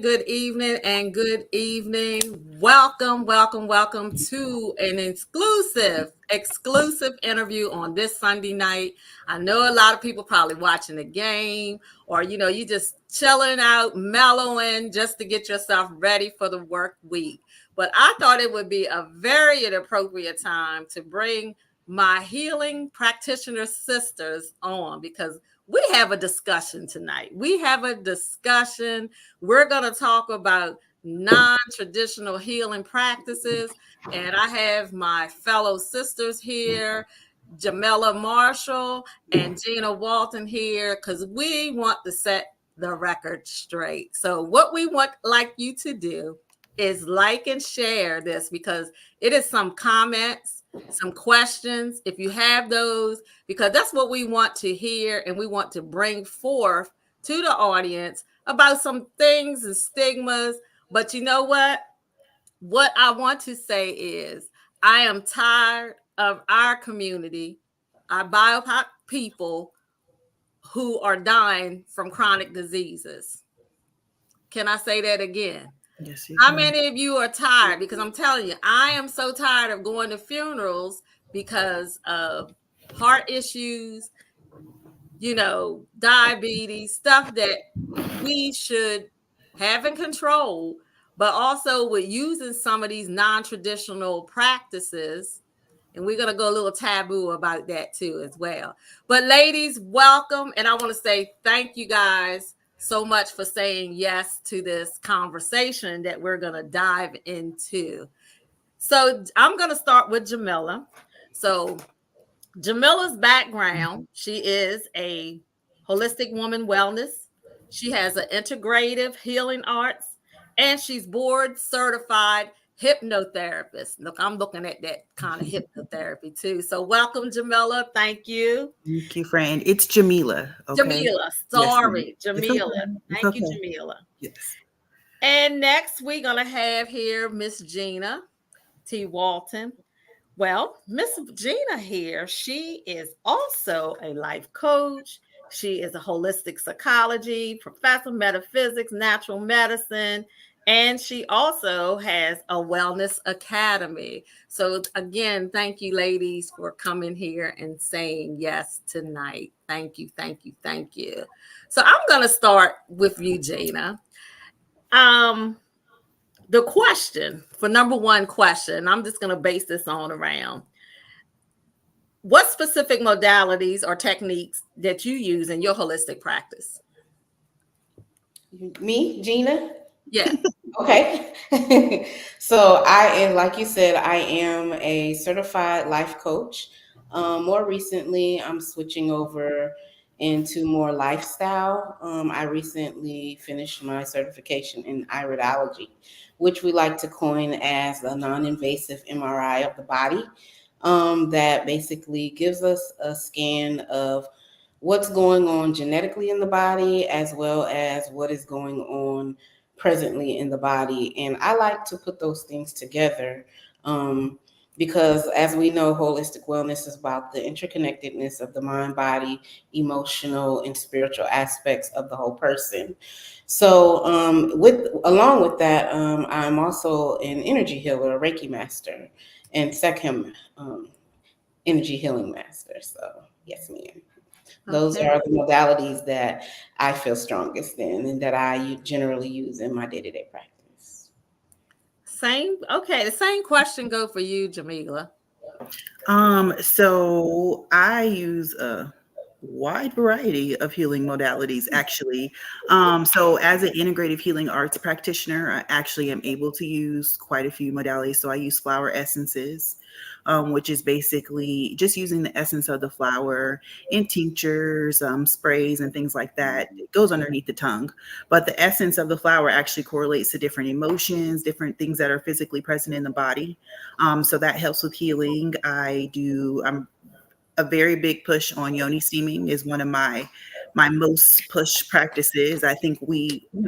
Good evening, and good evening. Welcome to an exclusive interview on this Sunday night. I know a lot of people probably watching the game, or you just chilling out, mellowing just to get yourself ready for the work week. But I thought it would be a very appropriate time to bring my healing practitioner sisters on, because we have a discussion tonight. We're going to talk about non-traditional healing practices. And I have my fellow sisters here, Jamila Marshall and Gina Walton here, because we want to set the record straight. So what we want like you to do is like and share this, because it is some comments, some questions, if you have those, because that's what we want to hear, and we want to bring forth to the audience about some things and stigmas. But you know what? What I want to say is I am tired of our community, our BIPOC people who are dying from chronic diseases. Can I say that again? Yes, How many of you are tired? Because I'm telling you, I am so tired of going to funerals because of heart issues, diabetes, stuff that we should have in control, but also with using some of these non-traditional practices. And we're going to go a little taboo about that too as well. But ladies, welcome. And I want to say thank you guys so much for saying yes to this conversation that we're going to dive into. So I'm going to start with Jamila. So Jamila's background, she is a holistic woman wellness. She has an integrative healing arts, and she's board certified hypnotherapist. Look, I'm looking at that kind of hypnotherapy too. So welcome, Jamila. Thank you. Thank you, friend. It's Jamila. Okay. Jamila. Yes, Sorry, it's Jamila. okay. It's Thank you, okay. Jamila. Yes. And next, we're going to have here Miss Gina T. Walton. Well, Miss Gina here, she is also a life coach. She is a holistic psychology professor, metaphysics, natural medicine, and she also has a wellness academy. So again, thank you, ladies, for coming here and saying yes tonight. Thank you, thank you, thank you. So I'm going to start with you, Gina. The question for number one question, I'm just going to base this on around what specific modalities or techniques that you use in your holistic practice? Me, Gina? Yeah. Okay. So I am, like you said, I am a certified life coach. More recently, I'm switching over into more lifestyle. I recently finished my certification in iridology, which we like to coin as a non-invasive MRI of the body. That basically gives us a scan of what's going on genetically in the body, as well as what is going on presently in the body. And I like to put those things together because, as we know, holistic wellness is about the interconnectedness of the mind, body, emotional, and spiritual aspects of the whole person. So along with that, I'm also an energy healer, a Reiki master, and Sekhem energy healing master. So yes, ma'am. Those Okay. are the modalities that I feel strongest in and that I generally use in my day-to-day practice. Same. Okay. The same question go for you, Jamila. So I use wide variety of healing modalities, actually. So, as an integrative healing arts practitioner, I actually am able to use quite a few modalities. So, I use flower essences, which is basically just using the essence of the flower in tinctures, sprays, and things like that. It goes underneath the tongue, but the essence of the flower actually correlates to different emotions, different things that are physically present in the body. So, that helps with healing. I'm a very big push on yoni steaming is one of my most push practices. I think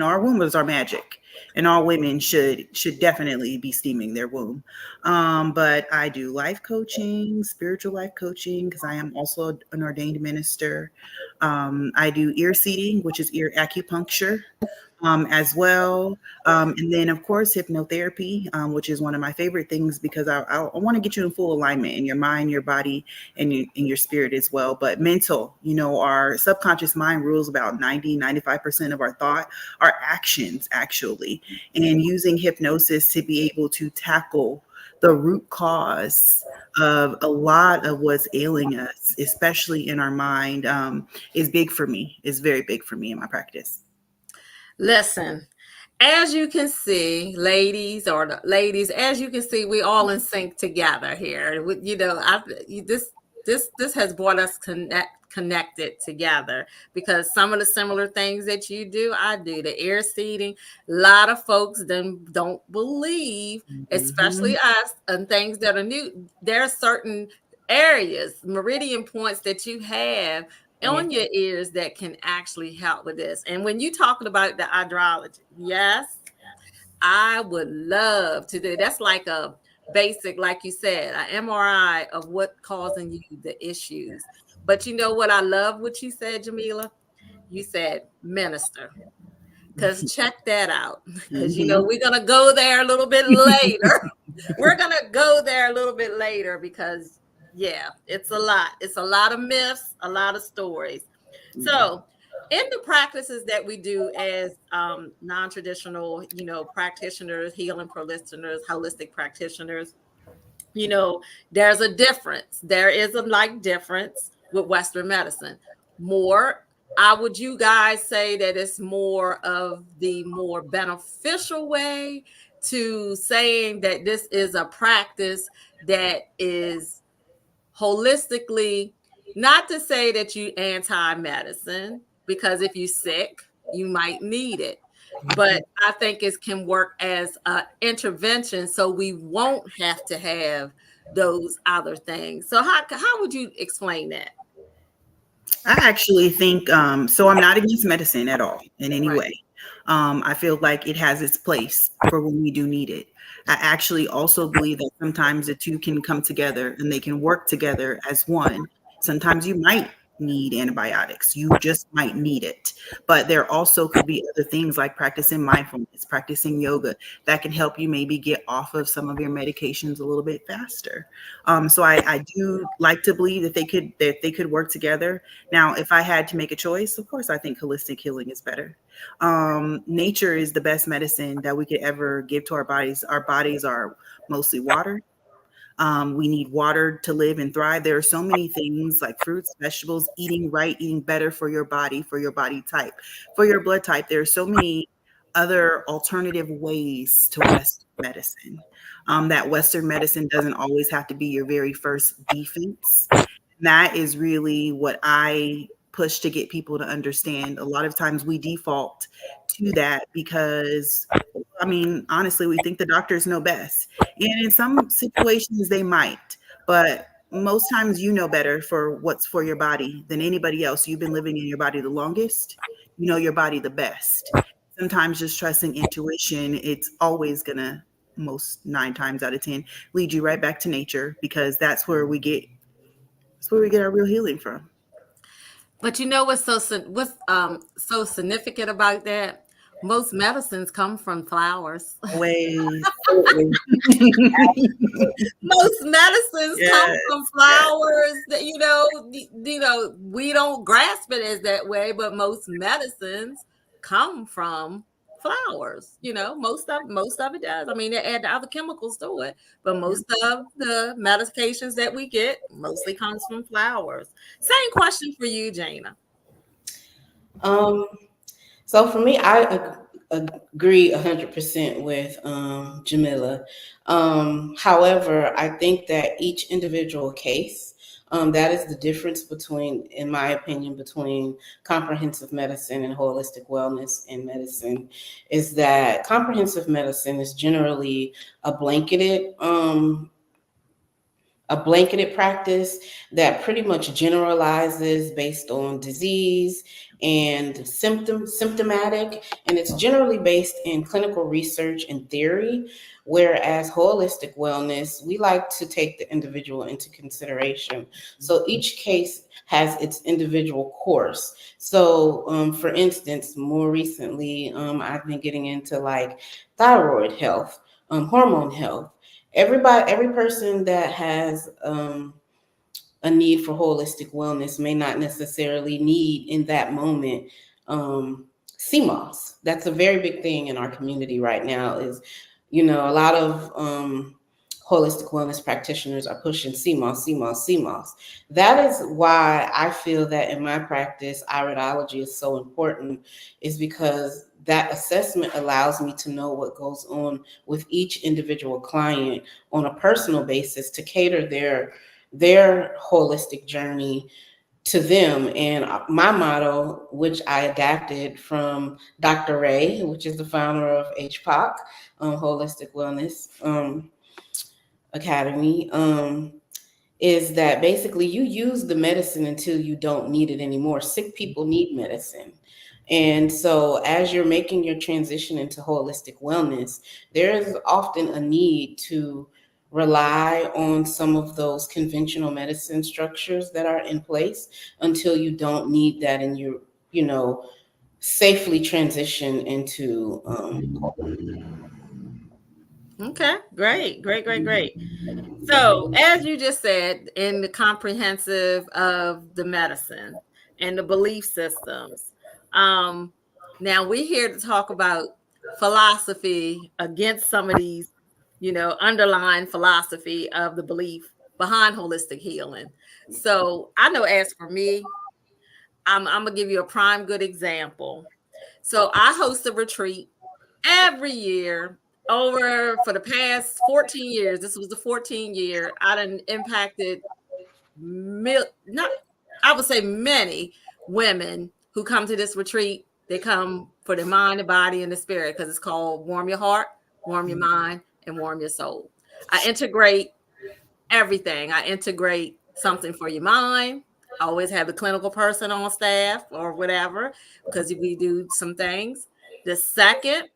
our womb is our magic, and all women should definitely be steaming their womb. But I do life coaching, spiritual life coaching, because I am also an ordained minister. I do ear seeding, which is ear acupuncture, as well. And then, of course, hypnotherapy, which is one of my favorite things because I want to get you in full alignment in your mind, your body, and your spirit as well. But mental, our subconscious mind rules about 95% of our thought, our actions, actually. And using hypnosis to be able to tackle the root cause of a lot of what's ailing us, especially in our mind, is big for me, is very big for me in my practice. Listen, as you can see, ladies or the ladies, as you can see, we all in sync together here. This has brought us connected together because some of the similar things that you do, I do. The ear seeding, a lot of folks then don't believe, Mhm. especially us, and things that are new. There are certain areas, meridian points that you have Yeah. on your ears that can actually help with this. And when you talking about the hydrology, yes, I would love to do. That's like a basic, like you said, an MRI of what causing you the issues. But you know what I love what you said, Jamila? You said minister. Because check that out. Because Mhm. we're gonna go there a little bit later. We're gonna go there a little bit later because yeah, it's a lot. It's a lot of myths, a lot of stories. So in the practices that we do as non-traditional, practitioners, healing practitioners, holistic practitioners, you know, there's a difference. There is a like difference with Western medicine. More, would you guys say that it's more of the more beneficial way to saying that this is a practice that is holistically, not to say that you anti-medicine, because if you're sick, you might need it. But I think it can work as an intervention so we won't have to have those other things. So how would you explain that? I actually think so. I'm not against medicine at all in any Right. way. I feel like it has its place for when we do need it. I actually also believe that sometimes the two can come together and they can work together as one. Sometimes you might need antibiotics, you just might need it. But there also could be other things like practicing mindfulness, practicing yoga that can help you maybe get off of some of your medications a little bit faster. So I do like to believe that they could work together. Now, if I had to make a choice, of course, I think holistic healing is better. Nature is the best medicine that we could ever give to our bodies. Our bodies are mostly water. We need water to live and thrive. There are so many things like fruits, vegetables, eating right, eating better for your body type, for your blood type. There are so many other alternative ways to Western medicine. That Western medicine doesn't always have to be your very first defense. That is really what I push to get people to understand. A lot of times we default to that because, I mean, honestly, we think the doctors know best. And in some situations, they might, but most times you know better for what's for your body than anybody else. You've been living in your body the longest, you know your body the best. Sometimes just trusting intuition, it's always gonna, most 9 times out of 10, lead you right back to nature because that's where we get our real healing from. But what's so significant about that? Most medicines come from flowers. Always. Most medicines come from Yes, yes. flowers that we don't grasp it as that way, but most medicines come from flowers. Most of it does. I mean, they add the other chemicals to it, but most of the medications that we get mostly comes from flowers. Same question for you, Jana. Um, so for me, agree 100% with Jamila. However, I think that each individual case, that is the difference between, in my opinion, between comprehensive medicine and holistic wellness in medicine, is that comprehensive medicine is generally a blanketed practice that pretty much generalizes based on disease and symptomatic, and it's generally based in clinical research and theory. Whereas holistic wellness, we like to take the individual into consideration, so each case has its individual course. So for instance, more recently, I've been getting into like thyroid health, hormone health. Every person that has a need for holistic wellness may not necessarily need in that moment CMOS. That's a very big thing in our community right now. Is a lot of holistic wellness practitioners are pushing CMOS, CMOS, CMOS. That is why I feel that in my practice, iridology is so important, is because that assessment allows me to know what goes on with each individual client on a personal basis to cater their holistic journey to them. And my motto, which I adapted from Dr. Ray, which is the founder of HPOC, Holistic Wellness Academy, is that basically you use the medicine until you don't need it anymore. Sick people need medicine. And so, as you're making your transition into holistic wellness, there is often a need to rely on some of those conventional medicine structures that are in place until you don't need that, and you know, safely transition into. Okay, great, great, great, great. So, as you just said, in the comprehensive of the medicine and the belief systems, um, now we're here to talk about philosophy against some of these, underlying philosophy of the belief behind holistic healing. So, I know as for me, I'm gonna give you a prime good example. So, I host a retreat every year over for the past 14 years. This was the 14th year. I done impacted not I would say many women who come to this retreat. They come for the mind, the body, and the spirit, because it's called Warm Your Heart, Warm Your Mind, and Warm Your Soul. I integrate everything. I integrate something for your mind. I always have a clinical person on staff or whatever, because we do some things. The second,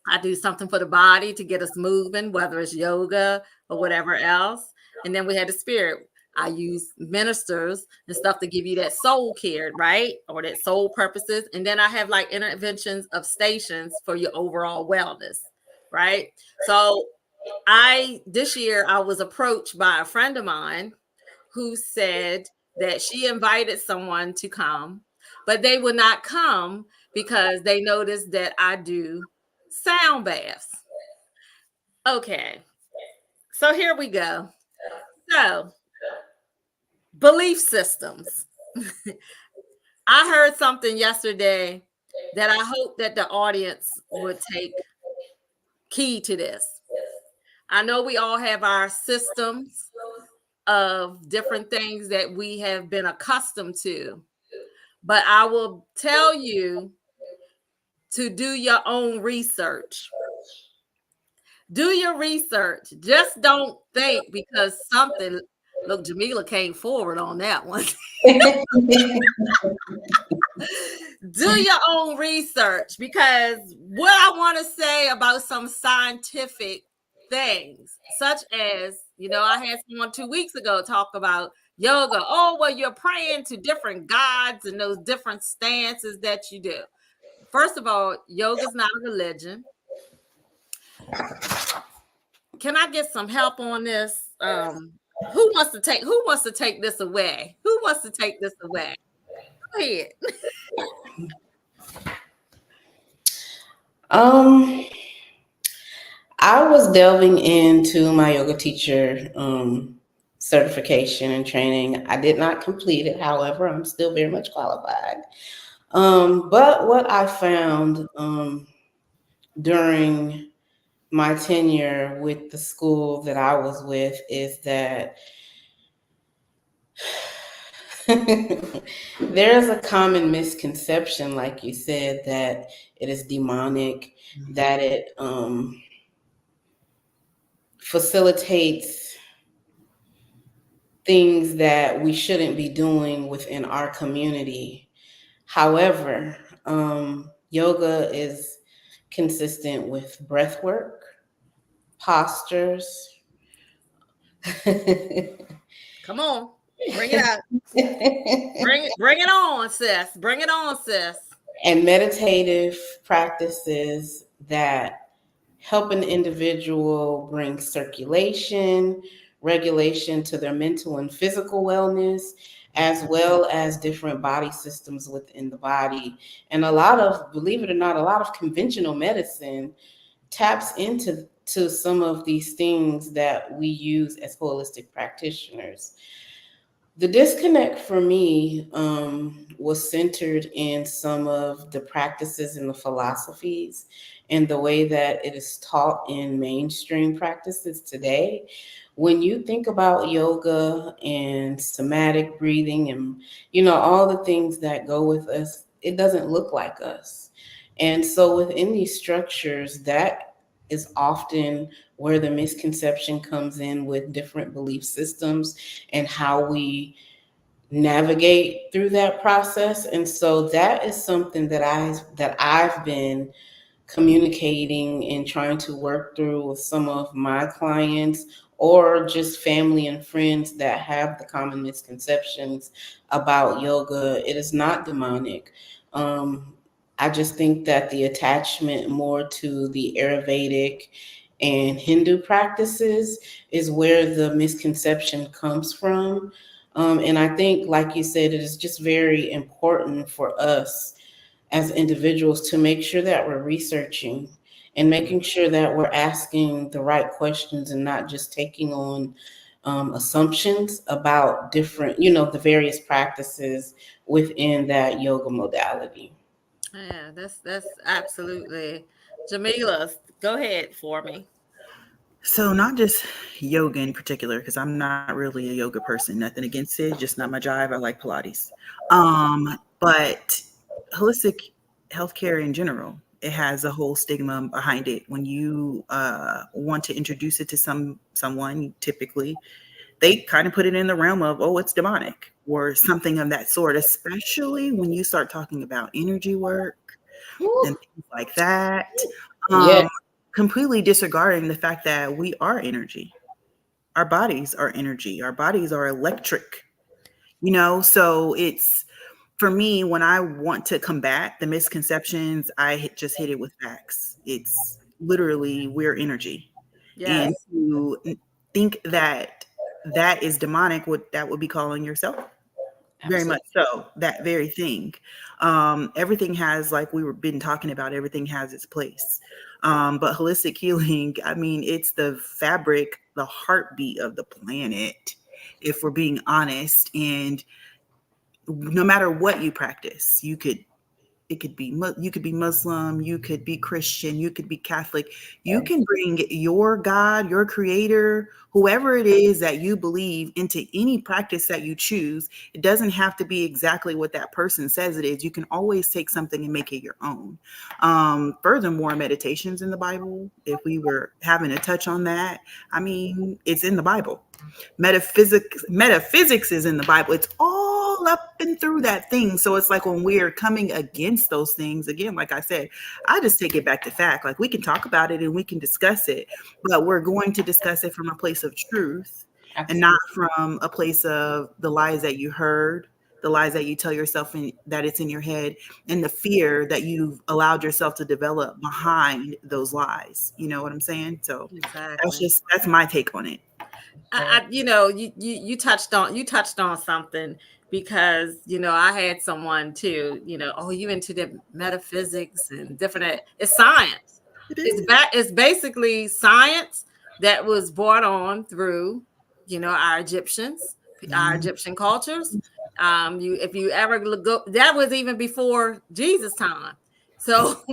I do something for the body to get us moving, whether it's yoga or whatever else. And then we had the spirit. I use ministers and stuff to give you that soul care, right? Or that soul purposes. And then I have like interventions of stations for your overall wellness, right? So this year I was approached by a friend of mine who said that she invited someone to come, but they would not come because they noticed that I do sound baths. Okay, so here we go. So, belief systems. I heard something yesterday that I hope that the audience would take key to this. I know we all have our systems of different things that we have been accustomed to, but I will tell you to do your own research. Do your research. Just don't think because something. Look, Jamila came forward on that one. Do your own research, because what I want to say about some scientific things, such as, I had someone 2 weeks ago talk about yoga. Oh, well, you're praying to different gods and those different stances that you do. First of all, yoga is not a religion. Can I get some help on this? Who wants to take this away? Who wants to take this away? Go ahead. Um, I was delving into my yoga teacher certification and training. I did not complete it, however, I'm still very much qualified. But what I found during my tenure with the school that I was with is that there is a common misconception, like you said, that it is demonic, that it facilitates things that we shouldn't be doing within our community. However, yoga is consistent with breath work, postures, Come on, bring it out. Bring it on, sis. Bring it on, sis. and meditative practices that help an individual bring circulation, regulation to their mental and physical wellness, as well as different body systems within the body. And a lot of, believe it or not, a lot of conventional medicine taps into some of these things that we use as holistic practitioners. The disconnect for me was centered in some of the practices and the philosophies and the way that it is taught in mainstream practices today. When you think about yoga and somatic breathing and all the things that go with us, it doesn't look like us. And so within these structures, that is often where the misconception comes in with different belief systems and how we navigate through that process. And so that is something that I've been communicating and trying to work through with some of my clients or just family and friends that have the common misconceptions about yoga. It is not demonic. Um, I just think that the attachment more to the Ayurvedic and Hindu practices is where the misconception comes from. And I think, like you said, it is just very important for us as individuals to make sure that we're researching and making sure that we're asking the right questions and not just taking on assumptions about different, the various practices within that yoga modality. Yeah, that's absolutely. Jamila, go ahead for me. So not just yoga in particular, because I'm not really a yoga person. Nothing against it, just not my jive. I like Pilates. But holistic healthcare in general, it has a whole stigma behind it. When you want to introduce it to someone, typically they kind of put it in the realm of, oh, it's demonic or something of that sort. Especially when you start talking about energy work and Woo. things like that. Yeah, Um, Completely disregarding the fact that we are energy. Our bodies are energy. Our bodies are electric, so it's for me when I want to combat the misconceptions, just hit it with facts. It's literally we're energy. And Yes, to think that that is demonic, that would be calling yourself. Very much absolutely. so. That very thing. Everything has, like we were been talking about, everything has its place. But holistic healing, I mean, it's the fabric, the heartbeat of the planet, if we're being honest. And no matter what you practice, you could be Muslim, you could be Christian, you could be Catholic. You can bring your God, your creator, whoever it is that you believe into any practice that you choose. It doesn't have to be exactly what that person says it is. You can always take something and make it your own. Furthermore, meditations in the Bible, if we were having a touch on that, I mean, it's in the Bible. Metaphysics is in the Bible. It's all up and through that thing. So it's like when we're coming against those things, again, like I said, I just take it back to fact. Like we can talk about it and we can discuss it, but we're going to discuss it from a place of truth and not Absolutely. from a place of the lies that you heard, the lies that you tell yourself that it's in your head, and the fear that you've allowed yourself to develop behind those lies. You know what I'm saying? So exactly. that's my take on it. You know, you touched on something because I had someone too, oh, you into the metaphysics and different, it's science. It It's is. back, it's basically science that was brought on through our Egyptians, our Mhm. Egyptian cultures. You if you ever look up, that was even before Jesus time. So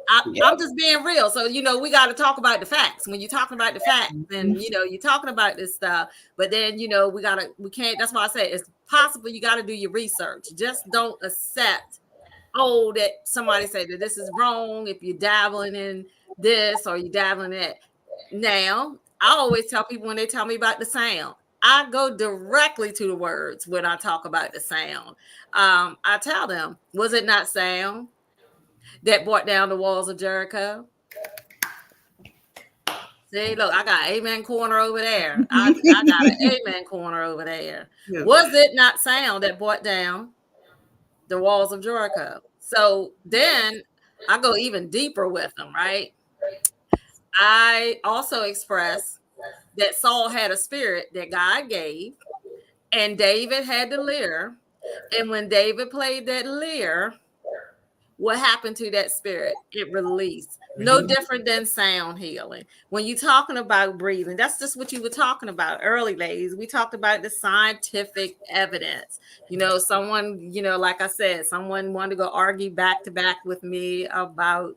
I'm Yep. just being real. So, we got to talk about the facts. When you're talking about the facts, and, Mhm. you're talking about this stuff, but then, we can't, that's why I say it's possible. You got to do your research. Just don't accept, oh, that somebody say that this is wrong if you're dabbling in this or you're dabbling in that. Now, I always tell people when they tell me about the sound, I go directly to the words when I talk about the sound. I tell them, was it not sound that brought down the walls of Jericho? See, look, I got amen corner over there. I got an amen corner over there. Yeah. Was it not sound that brought down the walls of Jericho? So then I go even deeper with them, right? I also express that Saul had a spirit that God gave, and David had the lyre. And when David played that lyre, what happened to that spirit? It released. No Mhm. different than sound healing. When you're talking about breathing, that's just what you were talking about early days. We talked about the scientific evidence. Someone, like I said, someone wanted to go argue back to back with me about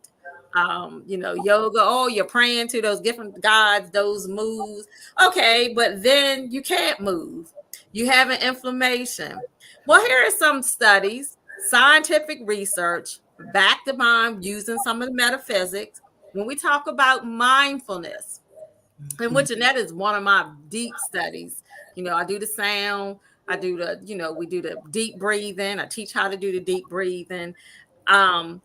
yoga. Oh, you're praying to those different gods, those moves. Okay, but then you can't move. You have an inflammation. Well, here are some studies, scientific research, backed upon using some of the metaphysics. When we talk about mindfulness, and Mhm. which, and that is one of my deep studies. I do the sound, I do the, we do the deep breathing. I teach how to do the deep breathing.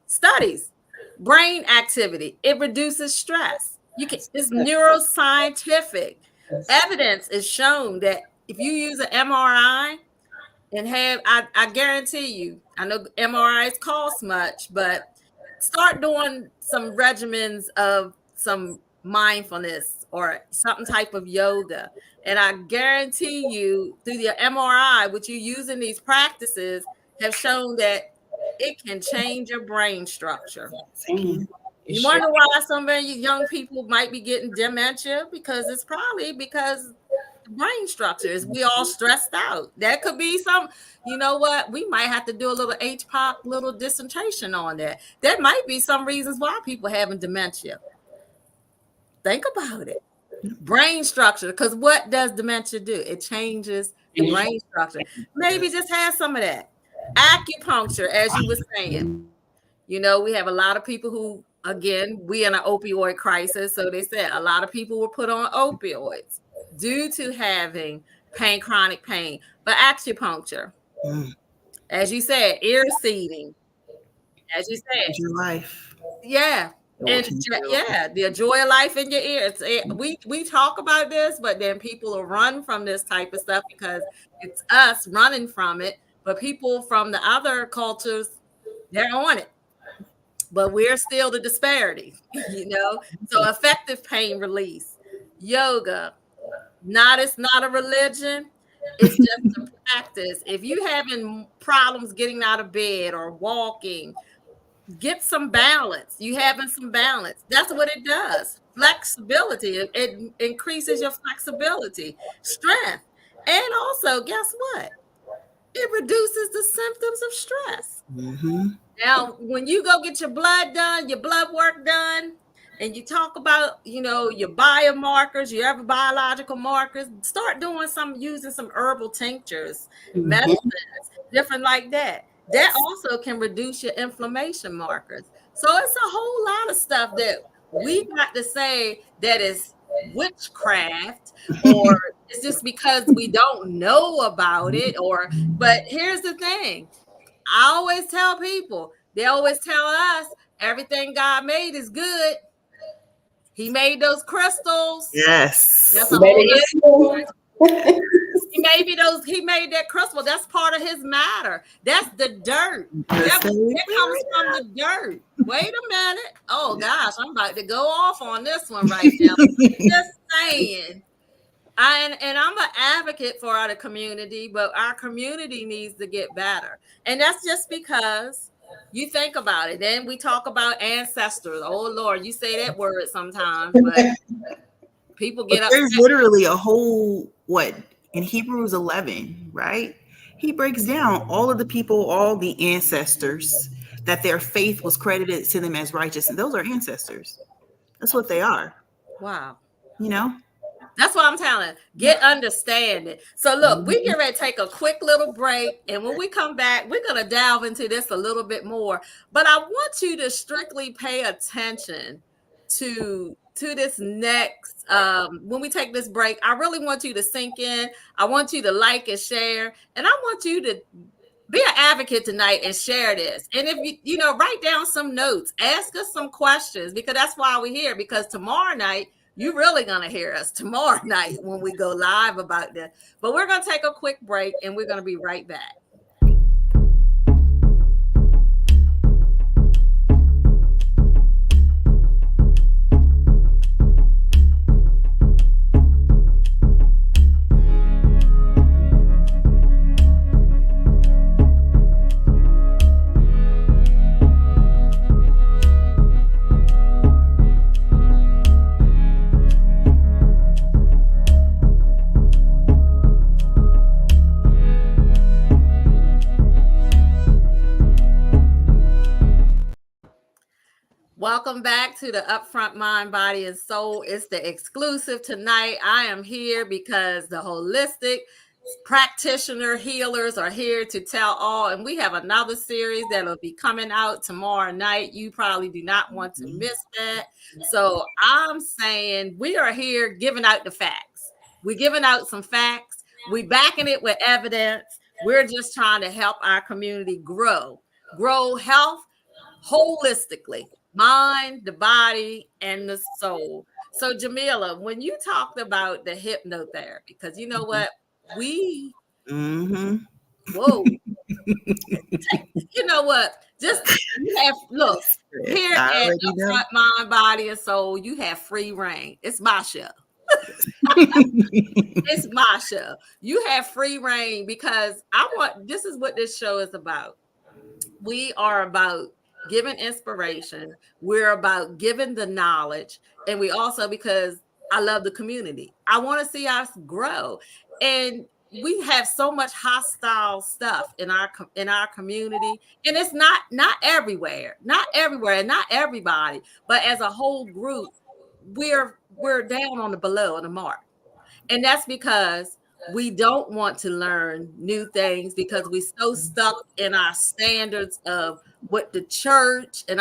Studies, brain activity, it reduces stress. It's neuroscientific. Evidence is shown that if you use an MRI, and I guarantee you, I know MRIs cost much, but start doing some regimens of some mindfulness or some type of yoga. And I guarantee you, through the MRI, which you use in these practices, have shown that it can change your brain structure. Mm, it You sure. wonder why some of you young people might be getting dementia, because it's probably because the brain structure is, we all stressed out. That could be some, you know what? We might have to do a little HPOC, little dissertation on that. There might be some reasons why people having dementia. Think about it. Brain structure, because what does dementia do? It changes the brain structure. Maybe just have some of that. Acupuncture, as you were saying. We have a lot of people who, again, we in an opioid crisis. So they said a lot of people were put on opioids due to having chronic pain. But acupuncture, Mm. as you said, ear seeding, as you said, Change your life. yeah. It will And change your life. yeah, the joy of life in your ears. We talk about this, but then people will run from this type of stuff because it's us running from it. But people from the other cultures, they're on it, but we're still the disparity, So effective pain release, yoga, it's not a religion. It's just a practice. If you having problems getting out of bed or walking, get some balance. You having some balance. That's what it does. Flexibility. It increases your flexibility, strength. And also, guess what? It reduces the symptoms of stress. Mhm. Now, when you go get your blood done, your blood work done, and you talk about, your biomarkers, your other biological markers, start doing using some herbal tinctures, Mhm. medicines, different like that. That also can reduce your inflammation markers. So it's a whole lot of stuff that we got to say that is witchcraft, or it's just because we don't know about it, but here's the thing. I always tell people, they always tell us everything God made is good. He made those crystals. That's Yes. a But whole it nother story. is. He made that crystal. That's part of his matter. That's the dirt. Just stay That comes right from now. the dirt. Wait a minute. Oh gosh, I'm about to go off on this one right now. Just saying. And I'm an advocate for our community, but our community needs to get better. And that's just because you think about it. Then we talk about ancestors. Oh Lord, you say that word sometimes, but people But get there's upset. literally a whole, what, in Hebrews 11, right? He breaks down all of the people, all the ancestors, that their faith was credited to them as righteous. And those are ancestors. That's what they are, Wow. you know? That's what I'm telling you. Get understanding. So look, we Mhm. get ready to take a quick little break. And when we come back, we're going to delve into this a little bit more. But I want you to strictly pay attention to this next when we take this break. I really want you to sink in. I want you to like and share. And I want you to be an advocate tonight and share this. And if write down some notes, ask us some questions, because that's why we're here. Because tomorrow night, you're really going to hear us tomorrow night when we go live about this. But we're going to take a quick break and we're going to be right back. Welcome back to the Upfront Mind, Body, and Soul. It's the exclusive tonight. I am here because the holistic practitioner healers are here to tell all. And we have another series that'll be coming out tomorrow night. You probably do not want to miss that. So I'm saying we are here giving out the facts. We're giving out some facts. We're backing it with evidence. We're just trying to help our community grow health holistically, mind, the body, and the soul. So, Jamila, when you talked about the hypnotherapy, because you know what, we, Mm-hmm. whoa, you know what, just you have, look, here I at already know. Upfront Mind, Body, and Soul, you have free reign. It's my show. It's my show. You have free reign because this is what this show is about. We are about giving inspiration. We're about giving the knowledge. And we also, because I love the community, I want to see us grow. And we have so much hostile stuff in our community, and it's not everywhere, and not everybody, but as a whole group, we're down on the below the mark. And that's because we don't want to learn new things because we're so stuck in our standards of what the church, and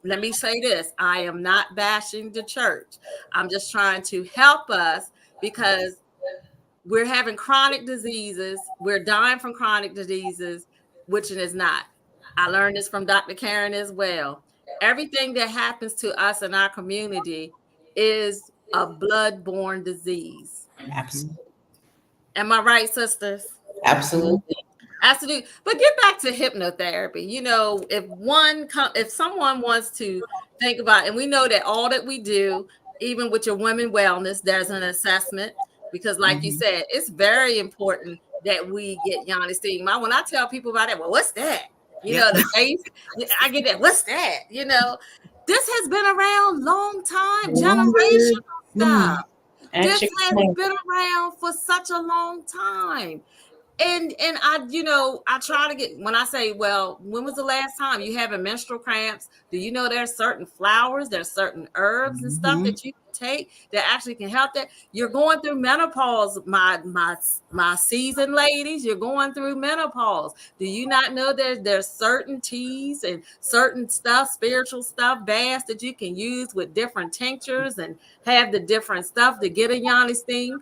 let me say this, I am not bashing the church. I'm just trying to help us because we're having chronic diseases. We're dying from chronic diseases, which it is not. I learned this from Dr. Karen as well. Everything that happens to us in our community is a blood-borne disease. Absolutely. Am I right, sisters? Absolutely. Absolutely. But get back to hypnotherapy. If someone wants to think about, and we know that all that we do, even with your women wellness, there's an assessment because, like you Mhm. said, it's very important that we get Yanni Steam. When I tell people about it, well, what's that? Yep. The face, I get that. What's that? This has been around long time, Longer. generational stuff. Ask This your has client. been around for such a long time. And I try to get, when I say, well, when was the last time you having menstrual cramps? Do you know there's certain flowers, there's certain herbs and stuff Mhm. that you can take that actually can help that? You're going through menopause, my seasoned ladies, you're going through menopause. Do you not know there's certain teas and certain stuff, spiritual stuff, baths that you can use with different tinctures and have the different stuff to get a Yanni steam?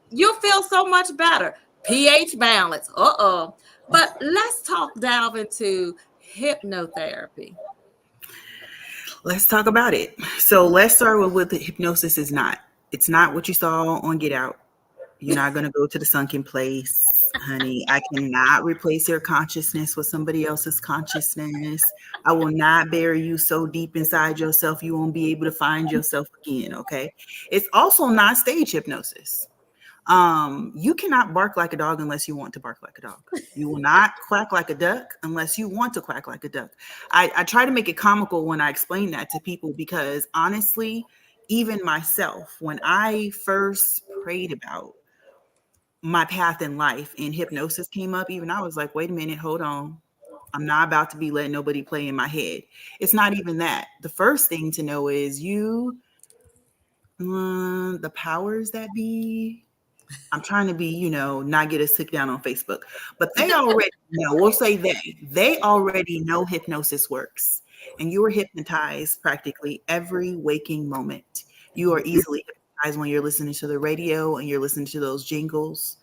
You'll feel so much better. pH balance. But let's delve into hypnotherapy. Let's talk about it. So let's start with what the hypnosis is not. It's not what you saw on Get Out. You're not going to go to the sunken place, honey. I cannot replace your consciousness with somebody else's consciousness. I will not bury you so deep inside yourself you won't be able to find yourself again, okay? It's also not stage hypnosis. You cannot bark like a dog unless you want to bark like a dog. You will not quack like a duck unless you want to quack like a duck. I try to make it comical when I explain that to people because honestly, even myself, when I first prayed about my path in life and hypnosis came up, even I was like, wait a minute, hold on. I'm not about to be letting nobody play in my head. It's not even that. The first thing to know is the powers that be. I'm trying to be, not get us sick down on Facebook, but they already know. We'll say they already know hypnosis works, and you are hypnotized practically every waking moment. You are easily hypnotized when you're listening to the radio and you're listening to those jingles,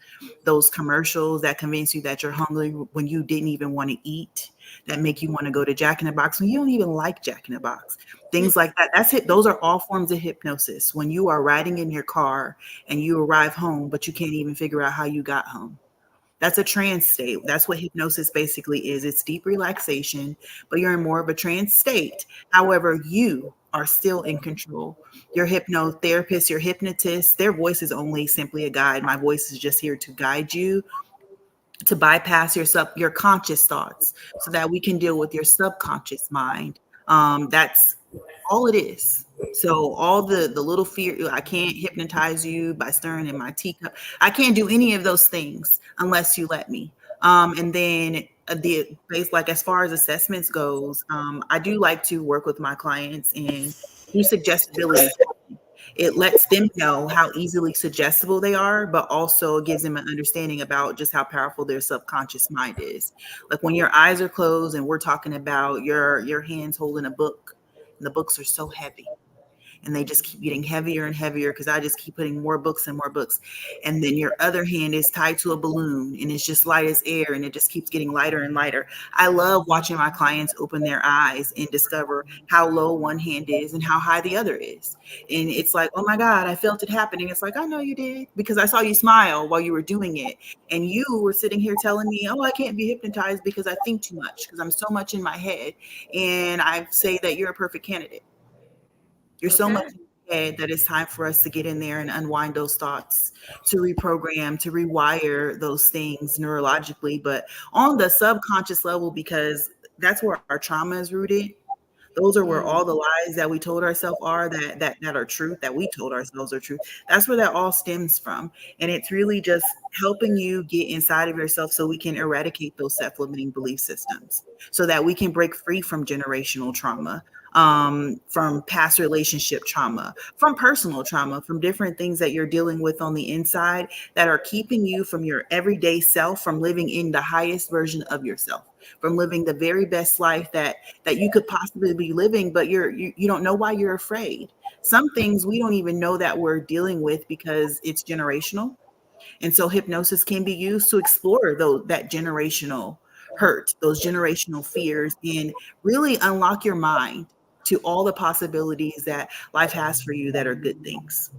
those commercials that convince you that you're hungry when you didn't even want to eat, that make you want to go to Jack in the Box when you don't even like Jack in the Box. Things like that. That's it. Those are all forms of hypnosis. When you are riding in your car and you arrive home, but you can't even figure out how you got home. That's a trance state. That's what hypnosis basically is. It's deep relaxation, but you're in more of a trance state. However, you are still in control. Your hypnotherapist, your hypnotist, their voice is only simply a guide. My voice is just here to guide you to bypass your conscious thoughts so that we can deal with your subconscious mind. That's all it is. So all the little fear, I can't hypnotize you by stirring in my teacup. I can't do any of those things unless you let me. And then the base, like as far as assessments goes, I do like to work with my clients and do suggestibility. It lets them know how easily suggestible they are, but also gives them an understanding about just how powerful their subconscious mind is. Like when your eyes are closed and we're talking about your hands holding a book, and the books are so heavy and they just keep getting heavier and heavier because I just keep putting more books and more books. And then your other hand is tied to a balloon and it's just light as air and it just keeps getting lighter and lighter. I love watching my clients open their eyes and discover how low one hand is and how high the other is. And it's like, oh my God, I felt it happening. It's like, I know you did because I saw you smile while you were doing it. And you were sitting here telling me, oh, I can't be hypnotized because I think too much because I'm so much in my head. And I say that you're a perfect candidate. You're so much Okay. in your head that it's time for us to get in there and unwind those thoughts, to reprogram, to rewire those things neurologically, but on the subconscious level, because that's where our trauma is rooted. Those are where all Mm. the lies that we told ourselves are that are truth, that we told ourselves are truth. That's where that all stems from. And it's really just helping you get inside of yourself so we can eradicate those self-limiting belief systems, so that we can break free from generational trauma, from past relationship trauma, from personal trauma, from different things that you're dealing with on the inside that are keeping you from your everyday self, from living in the highest version of yourself, from living the very best life that you could possibly be living, but you don't know why you're afraid. Some things we don't even know that we're dealing with because it's generational. And so hypnosis can be used to explore that generational hurt, those generational fears, and really unlock your mind to all the possibilities that life has for you that are good things.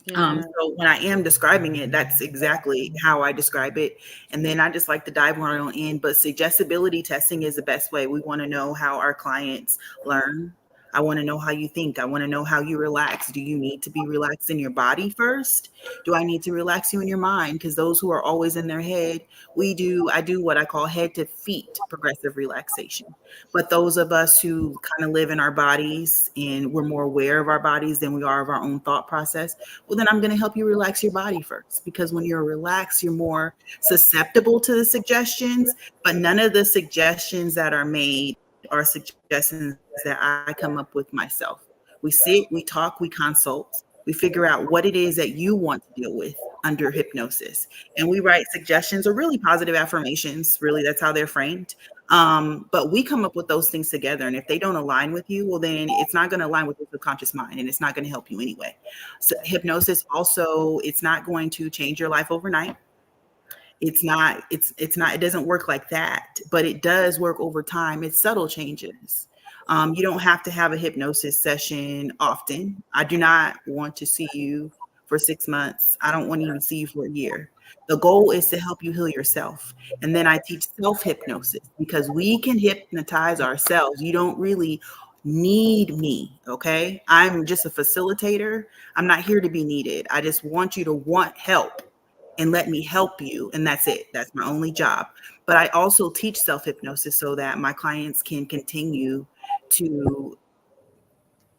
Yeah. So when I am describing it, that's exactly how I describe it. And then I just like to dive right on in. But suggestibility testing is the best way. We want to know how our clients learn. I want to know how you think. I want to know how you relax. Do you need to be relaxed in your body first? Do I need to relax you in your mind? Because those who are always in their head, I do what I call head to feet progressive relaxation. But those of us who kind of live in our bodies and we're more aware of our bodies than we are of our own thought process, well, then I'm going to help you relax your body first, because when you're relaxed, you're more susceptible to the suggestions. But none of the suggestions that are made are suggestions that I come up with myself. We sit, we talk, we consult, we figure out what it is that you want to deal with under hypnosis. And we write suggestions or really positive affirmations. Really, that's how they're framed. But we come up with those things together. And if they don't align with you, well, then it's not going to align with your subconscious mind and it's not going to help you anyway. So hypnosis also, it's not going to change your life overnight. It's not it doesn't work like that, but it does work over time. It's subtle changes. You don't have to have a hypnosis session often. I do not want to see you for 6 months. I don't want to even see you for a year. The goal is to help you heal yourself. And then I teach self hypnosis because we can hypnotize ourselves. You don't really need me. Okay. I'm just a facilitator. I'm not here to be needed. I just want you to want help. and let me help you. And that's it. That's my only job. But I also teach self hypnosis so that my clients can continue to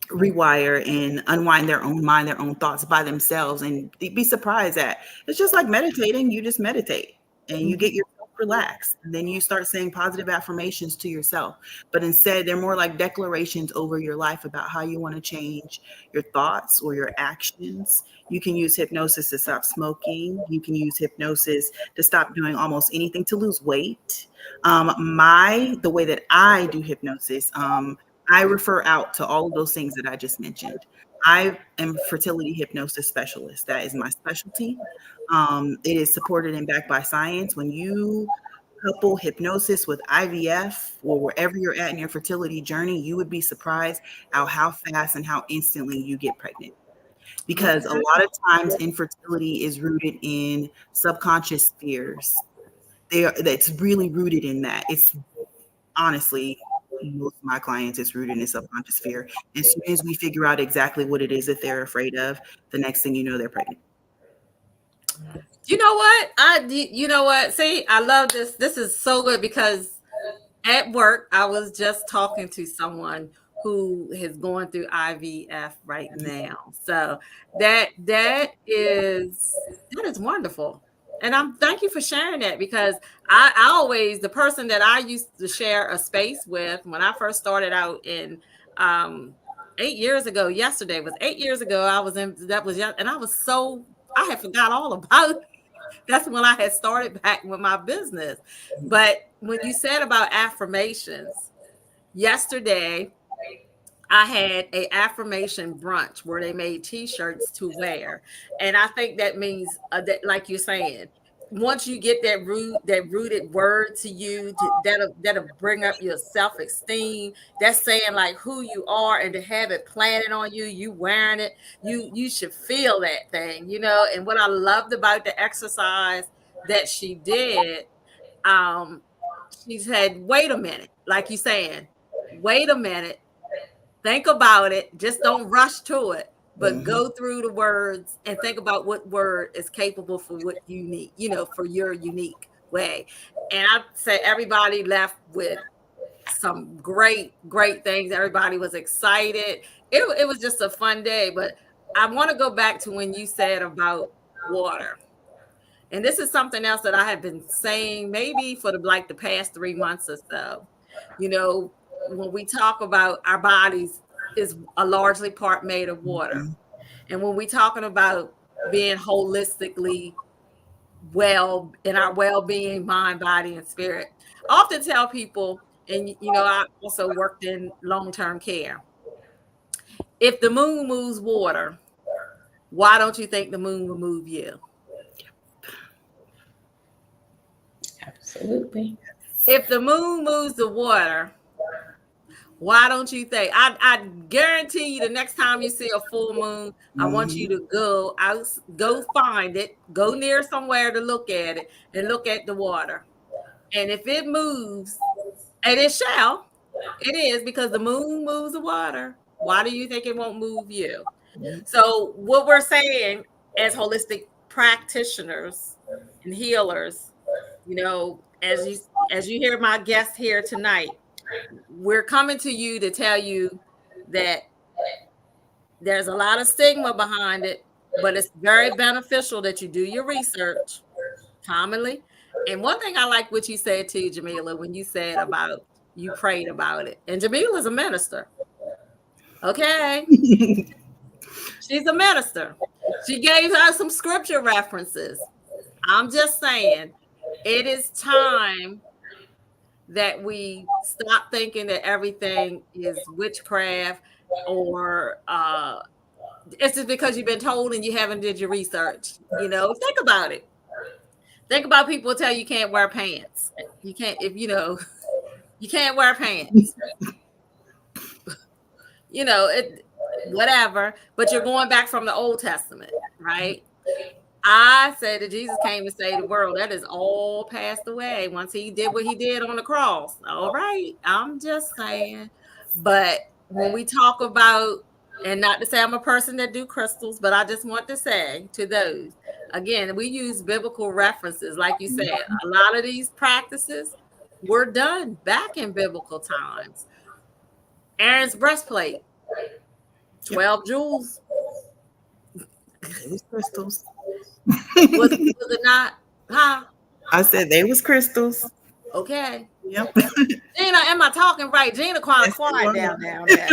rewire and unwind their own mind, their own thoughts by themselves, and be surprised that it's just like meditating. You just meditate and you get yourself relaxed, and then you start saying positive affirmations to yourself. But instead, they're more like declarations over your life about how you want to change your thoughts or your actions. You can use hypnosis to stop smoking. You can use hypnosis to stop doing almost anything, to lose weight. The way that I do hypnosis, I refer out to all of those things that I just mentioned. I am a fertility hypnosis specialist. That is my specialty. It is supported and backed by science. When you couple hypnosis with IVF or wherever you're at in your fertility journey, you would be surprised how fast and how instantly you get pregnant. Because a lot of times infertility is rooted in subconscious fears. That's really rooted in that. It's honestly, most of my clients, it's rooted in subconscious fear. As soon as we figure out exactly what it is that they're afraid of, the next thing you know, they're pregnant. You know what? You know what? See, I love this. This is so good because at work, I was just talking to someone who is going through IVF right now. So that is wonderful. And I'm thank you for sharing that because I always the person that I used to share a space with when I first started out in 8 years ago. Yesterday was 8 years ago. I was in that was young, and I had forgot all about that's when I had started back with my business. But when you said about affirmations, yesterday I had a affirmation brunch where they made t-shirts to wear. And I think that means that like you're saying, once you get that rooted word to you that'll bring up your self-esteem. That's saying like who you are, and to have it planted on you, you wearing it, you should feel that thing. And what I loved about the exercise that she did, um she said, wait a minute, like you saying, wait a minute, think about it. Just don't rush to it, but go through the words and think about what word is capable for what you need, for your unique way. And I'd say everybody left with some great, great things. Everybody was excited. It was just a fun day. But I want to go back to when you said about water. And this is something else that I have been saying maybe for the past 3 months or so. When we talk about our bodies is a largely part made of water. And when we're talking about being holistically well in our well-being, mind, body, and spirit, I often tell people, and I also worked in long-term care. If the moon moves water, why don't you think the moon will move you? Absolutely. If the moon moves the water, why don't you think? I guarantee you, the next time you see a full moon, I want you to go out, go find it, go near somewhere to look at it, and look at the water. And if it moves, and it is because the moon moves the water. Why do you think it won't move you? So what we're saying as holistic practitioners and healers, as you hear my guest here tonight, we're coming to you to tell you that there's a lot of stigma behind it, but it's very beneficial that you do your research commonly. And one thing I like what you said too, Jamila, when you said about you prayed about it. And Jamila's a minister. Okay. She's a minister. She gave us some scripture references. I'm just saying, it is time that we stop thinking that everything is witchcraft or it's just because you've been told and you haven't did your research. Think about it. Think about people tell you can't wear pants. You can't, if you can't wear pants. It whatever, but you're going back from the Old Testament, right? I said that Jesus came to save the world. That is all passed away once he did what he did on the cross. All right. I'm just saying. But when we talk about, and not to say I'm a person that do crystals, but I just want to say to those, Again, we use biblical references. Like you said, a lot of these practices were done back in biblical times. Aaron's breastplate, Yep. 12 jewels. They was crystals. Was it not? Huh? I said they was crystals. Okay. Yep. Gina, am I talking right? Gina kind of Yes, you quiet are. down there.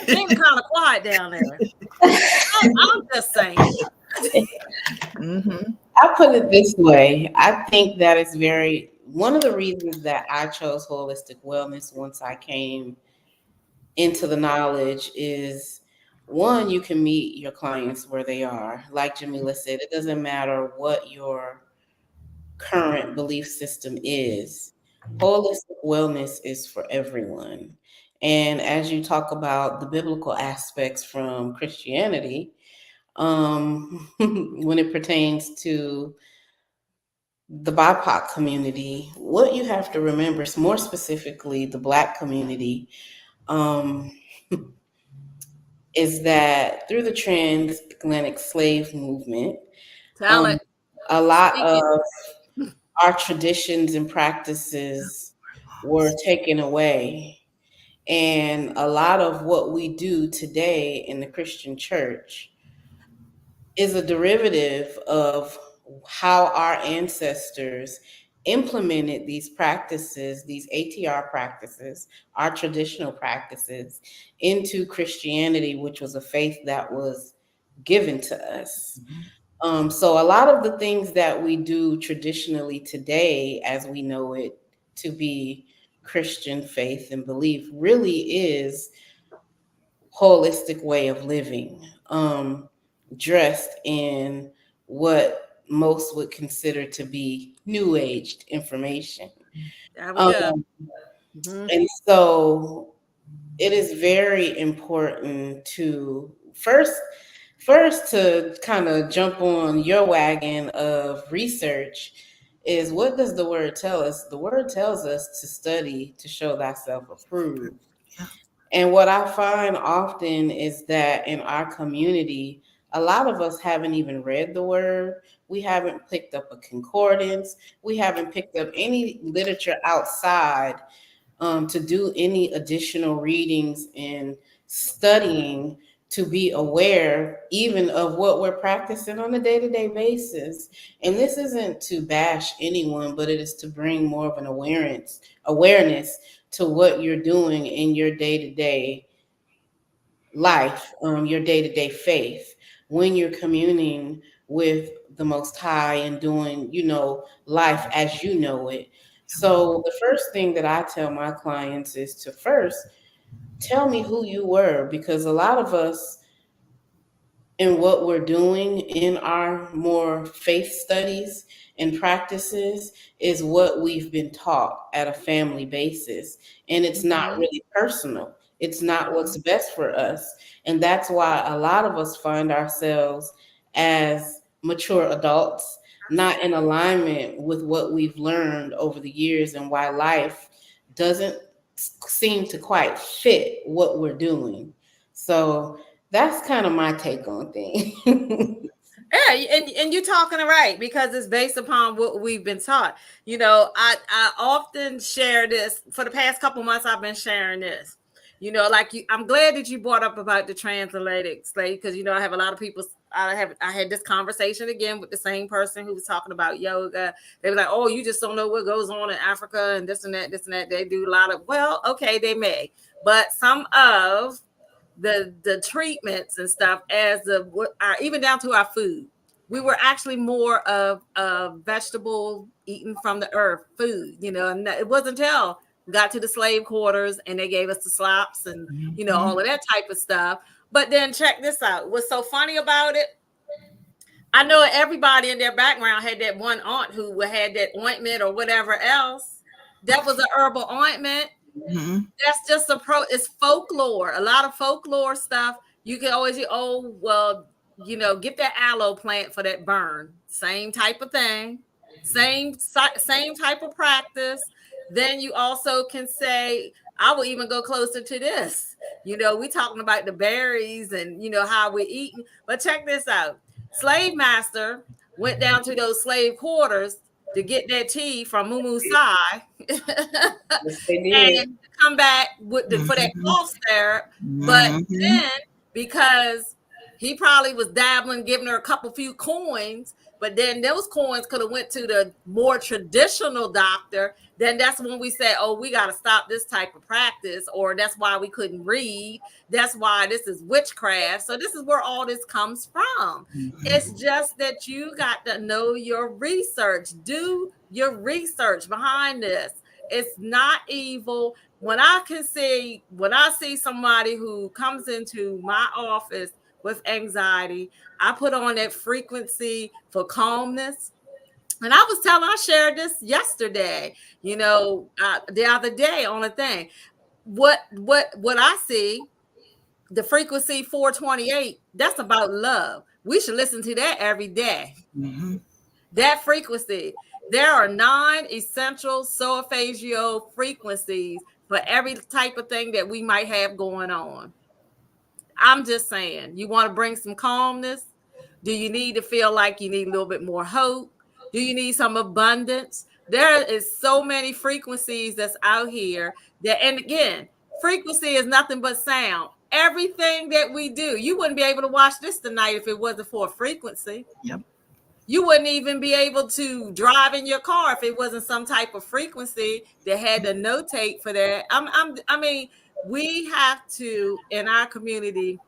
Gina kind of quiet down there. I'm just saying. Mm-hmm. I put it this way. I think that is very one of the reasons that I chose holistic wellness once I came into the knowledge is one, you can meet your clients where they are. Like Jamila said, it doesn't matter what your current belief system is. Holistic wellness is for everyone. And as you talk about the biblical aspects from Christianity, when it pertains to the BIPOC community, what you have to remember is more specifically the Black community, um, is that through the transatlantic slave movement, Tell um, it. a lot Speak of it. our traditions and practices were taken away. And a lot of what we do today in the Christian church is a derivative of how our ancestors implemented these practices, these ATR practices, our traditional practices, into Christianity, which was a faith that was given to us. So, a lot of the things that we do traditionally today, as we know it to be Christian faith and belief, really is holistic way of living, dressed in what most would consider to be new aged information. There we go. Um, Mhm. and so it is very important to first to kind of jump on your wagon of research is what does the word tell us? The word tells us to study to show thyself approved. Yeah. And what I find often is that in our community, a lot of us haven't even read the word. We haven't picked up a concordance. We haven't picked up any literature outside to do any additional readings and studying to be aware even of what we're practicing on a day-to-day basis. And this isn't to bash anyone, but it is to bring more of an awareness to what you're doing in your day-to-day life, your day-to-day faith, when you're communing with the Most High and doing, life as you know it. So the first thing that I tell my clients is to first tell me who you were, because a lot of us in what we're doing in our more faith studies and practices is what we've been taught at a family basis. And it's not Mhm. really personal, it's not what's best for us. And that's why a lot of us find ourselves as mature adults not in alignment with what we've learned over the years, and why life doesn't seem to quite fit what we're doing. So that's kind of my take on things. Yeah, and you're talking right because it's based upon what we've been taught. I often share this for the past couple months. I've been sharing this. Like I'm glad that you brought up about the transatlantic slave because I have a lot of people. I had this conversation again with the same person who was talking about yoga. They were like, "Oh, you just don't know what goes on in Africa and this and that, this and that." They do a lot of okay, they may, but some of the treatments and stuff as the even down to our food. We were actually more of a vegetable eaten from the earth food, and it wasn't until we got to the slave quarters and they gave us the slops and all of that type of stuff. But then check this out. What's so funny about it? I know everybody in their background had that one aunt who had that ointment or whatever else. That was an herbal ointment. Mm-hmm. That's just it's folklore. A lot of folklore stuff. You can always well, get that aloe plant for that burn. Same type of thing. Same type of practice. Then you also can say, I will even go closer to this. We talking about the berries and how we're eating. But check this out. Slave master went down to those slave quarters to get that tea from Mumu Sai Yes, they did. and come back with for that Mhm. cough syrup. But Mhm. then because he probably was dabbling, giving her a couple few coins, but then those coins could have went to the more traditional doctor. Then that's when we said, oh, we got to stop this type of practice, or that's why we couldn't read. That's why this is witchcraft. So this is where all this comes from. It's Mhm. just that you got to know your research. Do your research behind this. It's not evil. When I see somebody who comes into my office with anxiety, I put on that frequency for calmness. And I shared this yesterday, the other day on a thing. What I see, the frequency 428, that's about love. We should listen to that every day. Mhm. That frequency. There are 9 essential solfeggio frequencies for every type of thing that we might have going on. I'm just saying, you want to bring some calmness? Do you need to feel like you need a little bit more hope? Do you need some abundance? There is so many frequencies that's out here that, and again, frequency is nothing but sound. Everything that we do, you wouldn't be able to watch this tonight if it wasn't for a frequency. Yep. You wouldn't even be able to drive in your car if it wasn't some type of frequency that had to notate for that. I mean, we have to in our community.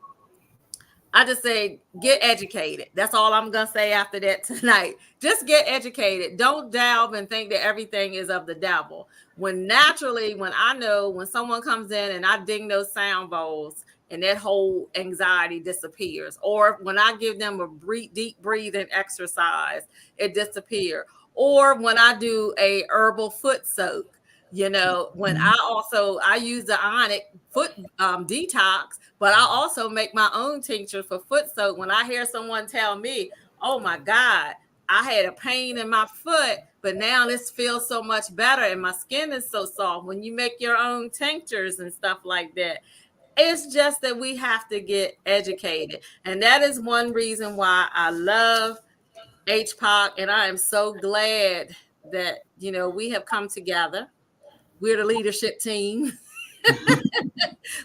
I just say get educated. That's all I'm gonna say after that tonight. Just get educated. Don't delve and think that everything is of the devil. When naturally, when I know when someone comes in and I ding those sound bowls and that whole anxiety disappears, or when I give them a deep breathing exercise, it disappears. Or when I do a herbal foot soak, when Mhm. I use the ionic foot detox, but I also make my own tincture for foot soak. When I hear someone tell me, oh my God, I had a pain in my foot, but now this feels so much better and my skin is so soft. When you make your own tinctures and stuff like that, it's just that we have to get educated. And that is one reason why I love HPOC. And I am so glad that, we have come together. We're the leadership team.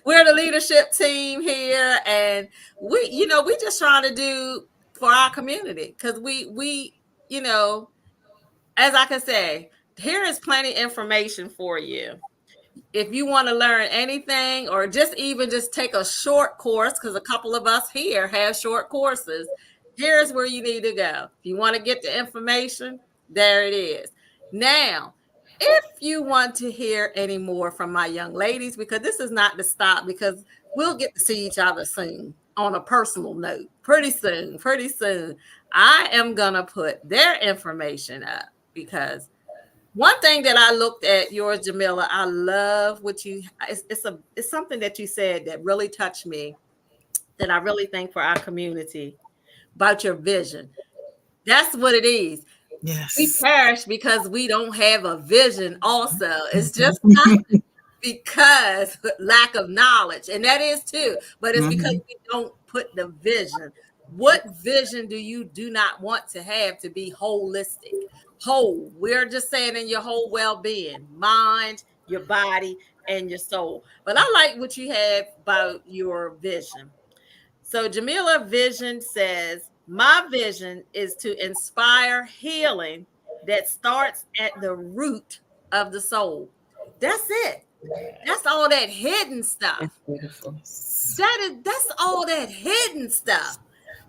We're the leadership team here, and we just trying to do for our community because you know, as I can say, here is plenty information for you if you want to learn anything or just even just take a short course, because a couple of us here have short courses, here's where you need to go. If you want to get the information, there it is. Now, if you want to hear any more from my young ladies, because this is not to stop, because we'll get to see each other soon on a personal note, pretty soon, pretty soon. I am going to put their information up because one thing that I looked at yours, Jamila, I love what it's something that you said that really touched me, that I really think for our community about your vision. That's what it is. We Yes. perish because we don't have a vision also. It's just not Mhm. because lack of knowledge, and that is too, but it's because Mhm. we don't put the vision. What vision do not want to have to be holistic? Whole. We're just saying in your whole well-being, mind, your body, and your soul. But I like what you have about your vision. So Jamila Vision says, my vision is to inspire healing that starts at the root of the soul. That's it. That's all that hidden That's stuff. beautiful. That's all that hidden stuff,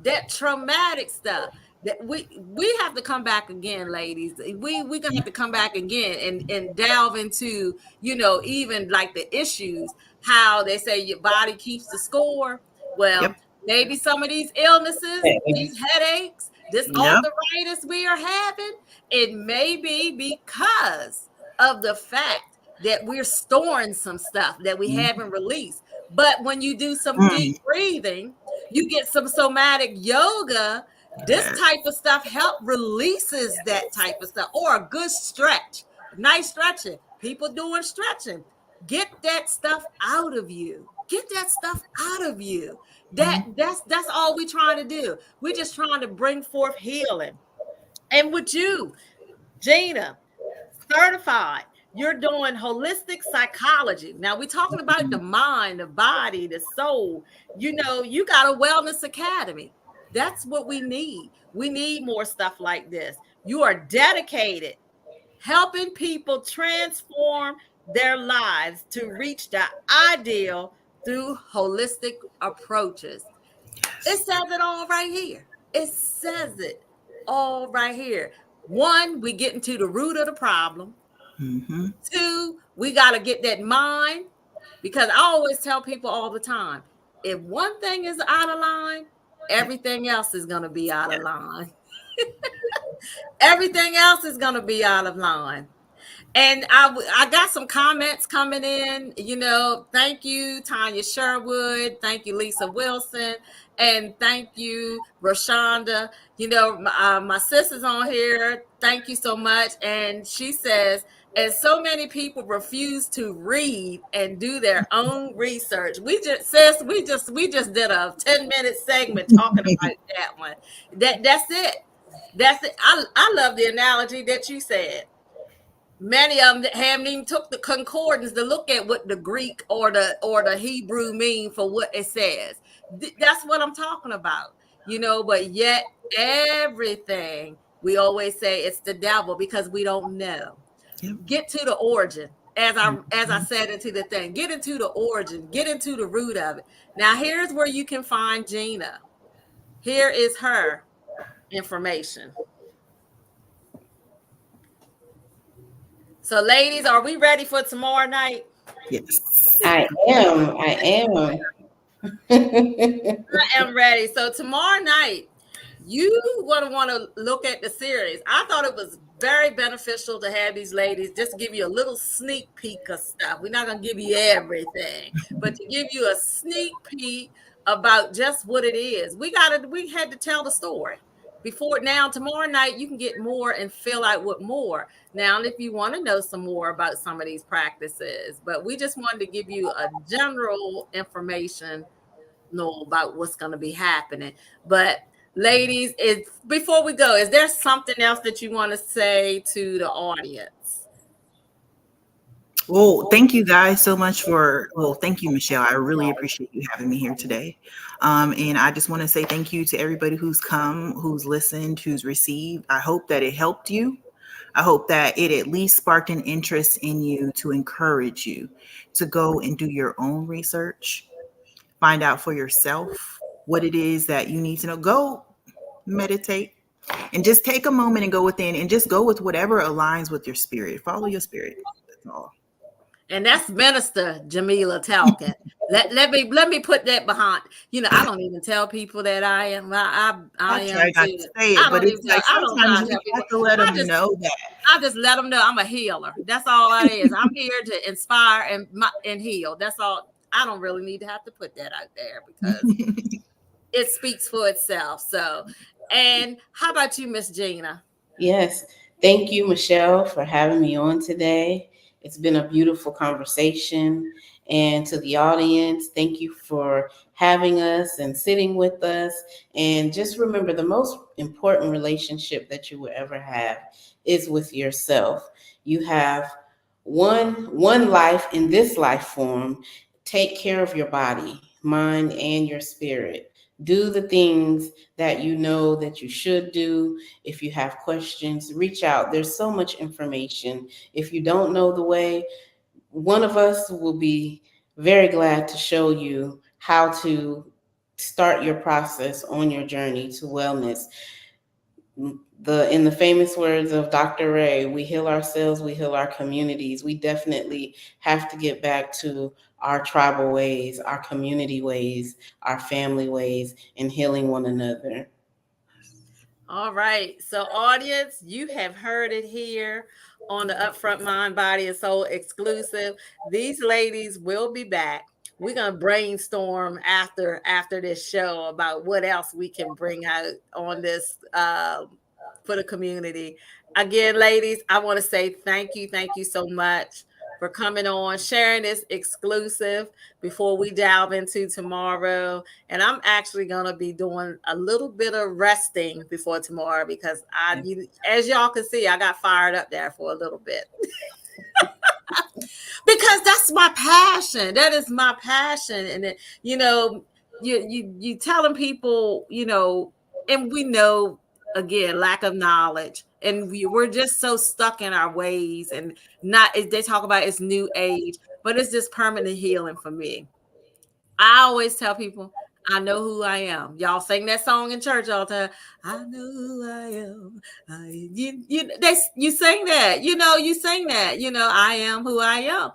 that traumatic stuff. That we have to come back again, ladies. We gonna have to come back again and delve into, even like the issues, how they say your body keeps the score. Well, Yep. maybe some of these illnesses, these headaches, this Yep. arthritis we are having, it may be because of the fact that we're storing some stuff that we haven't released. But when you do some deep Mm. breathing, you get some somatic yoga, this Yes. type of stuff help releases that type of stuff, or a good stretch, nice stretching. People doing stretching. Get that stuff out of you. Get that stuff out of you. Mhm. That's all we're trying to do. We're just trying to bring forth healing. And with you, Gina, certified. You're doing holistic psychology. Now we're talking about the mind, the body, the soul. You got a wellness academy. That's what we need. We need more stuff like this. You are dedicated helping people transform their lives to reach the ideal through holistic approaches. It Yes. says it all right here. It says it all right here. One, we get into the root of the problem. Mm-hmm. Two, we got to get that mind, because I always tell people all the time, if one thing is out of line, Yeah. everything else is going to be out of Yeah. line. Everything else is going to be out of line. And I got some comments coming in. Thank you, Tanya Sherwood. Thank you, Lisa Wilson. And thank you, Rashonda. My sister's on here. Thank you so much. And she says, and so many people refuse to read and do their own research. We just did a 10-minute segment talking about that one. That's it. That's it. I love the analogy that you said. Many of them that haven't even took the concordance to look at what the Greek or the Hebrew mean for what it says. That's what I'm talking about. But yet everything we always say it's the devil because we don't know. Yep. Get to the origin. As I Mhm. said into the thing, get into the origin, get into the root of it. Now here's where you can find Gina. Here is her information. So ladies, are we ready for tomorrow night? Yes. I am. I am. I am ready. So tomorrow night, you going to want to look at the series. I thought it was very beneficial to have these ladies just give you a little sneak peek of stuff. We're not going to give you everything, but to give you a sneak peek about just what it is. We had to tell the story. Before now, tomorrow night, you can get more and fill out with more. Now, if you want to know some more about some of these practices, but we just wanted to give you a general information know about what's going to be happening. But ladies, before we go, is there something else that you want to say to the audience? Well, thank you guys so much thank you, Michelle. I really appreciate you having me here today. And I just want to say thank you to everybody who's come, who's listened, who's received. I hope that it helped you. I hope that it at least sparked an interest in you to encourage you to go and do your own research, find out for yourself what it is that you need to know. Go meditate and just take a moment and go within and just go with whatever aligns with your spirit. Follow your spirit. That's all. And that's Minister Jamila talking. Let me put that behind. I don't even tell people that I am. I I am try not to too. say I it, but don't even it's tell. like I don't try sometimes to you tell people. have to let I them just know that. I just let them know I'm a healer. That's all that is. I'm here to inspire and heal. That's all. I don't really need to have to put that out there because it speaks for itself. So, and how about you, Miss Gina? Yes. Thank you, Michelle, for having me on today. It's been a beautiful conversation. And to the audience, thank you for having us and sitting with us. And just remember the most important relationship that you will ever have is with yourself. You have one life in this life form. Take care of your body, mind, and your spirit. Do the things that you know that you should do. If you have questions, reach out. There's so much information. If you don't know the way, one of us will be very glad to show you how to start your process on your journey to wellness. In the famous words of Dr. Ray, we heal ourselves, we heal our communities. We definitely have to get back to our tribal ways, our community ways, our family ways, and healing one another. All right. So, audience, you have heard it here on the Upfront Mind, Body, and Soul exclusive. These ladies will be back. We're gonna brainstorm after this show about what else we can bring out on this for the community. Again, ladies, I want to say thank you so much for coming on, sharing this exclusive before we dive into tomorrow. And I'm actually going to be doing a little bit of resting before tomorrow because as y'all can see, I got fired up there for a little bit. Because that's my passion. That is my passion. And it, you telling people, and we know again lack of knowledge, and we're just so stuck in our ways, and not they talk about it's new age, but it's just permanent healing for me. I always tell people, I know who I am. Y'all sing that song in church all the time. I know who I am. You sing that. You sing that. I am who I am.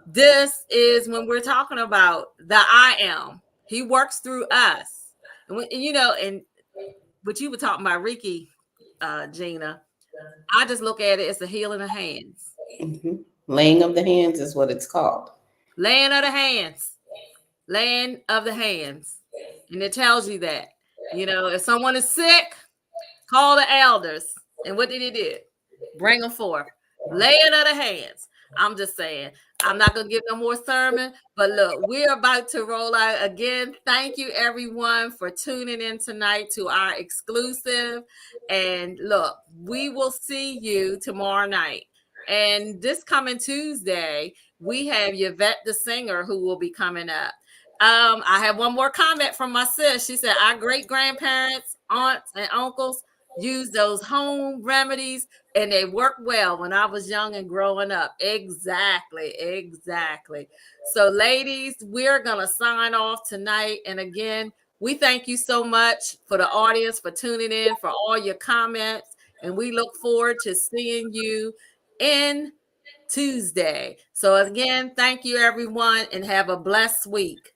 This is when we're talking about the I am. He works through us. And what you were talking about, Ricky, Gina, I just look at it as the healing of hands. Mm-hmm. Laying of the hands is what it's called. Laying of the hands. Laying of the hands. And it tells you that. If someone is sick, call the elders. And what did he do? Bring them forth. Laying of the hands. I'm just saying, I'm not going to give no more sermon, but look, we're about to roll out again. Thank you everyone for tuning in tonight to our exclusive. And look, we will see you tomorrow night. And this coming Tuesday, we have Yvette the singer who will be coming up. I have one more comment from my sis. She said, our great grandparents, aunts, and uncles use those home remedies and they work well when I was young and growing up. Exactly. So, ladies, we're going to sign off tonight. And again, we thank you so much for the audience, for tuning in, for all your comments. And we look forward to seeing you in Tuesday. So, again, thank you, everyone, and have a blessed week.